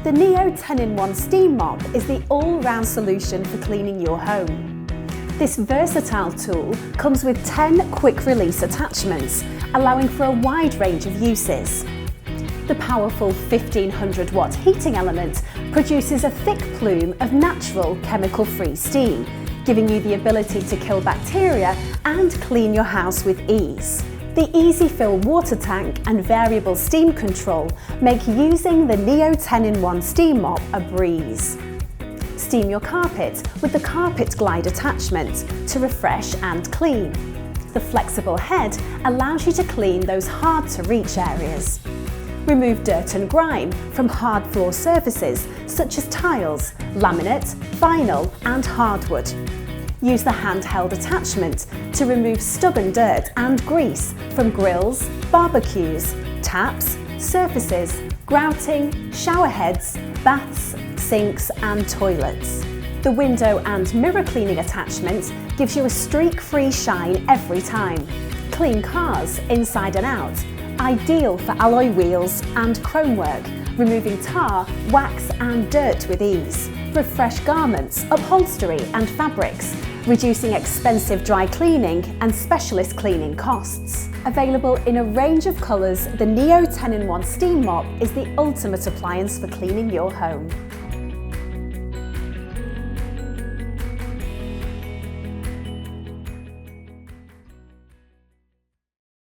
The Neo 10-in-1 Steam Mop is the all-round solution for cleaning your home. This versatile tool comes with 10 quick-release attachments, allowing for a wide range of uses. The powerful 1500-watt heating element produces a thick plume of natural, chemical-free steam, giving you the ability to kill bacteria and clean your house with ease. The easy-fill water tank and variable steam control make using the Neo 10-in-1 Steam Mop a breeze. Steam your carpet with the Carpet Glide attachment to refresh and clean. The flexible head allows you to clean those hard-to-reach areas. Remove dirt and grime from hard floor surfaces such as tiles, laminate, vinyl and hardwood. Use the handheld attachment to remove stubborn dirt and grease from grills, barbecues, taps, surfaces, grouting, shower heads, baths, sinks and toilets. The window and mirror cleaning attachment gives you a streak-free shine every time. Clean cars inside and out, ideal for alloy wheels and chrome work, removing tar, wax and dirt with ease. Refresh garments, upholstery and fabrics, reducing expensive dry cleaning and specialist cleaning costs. Available in a range of colours, the Neo 10-in-1 Steam Mop is the ultimate appliance for cleaning your home.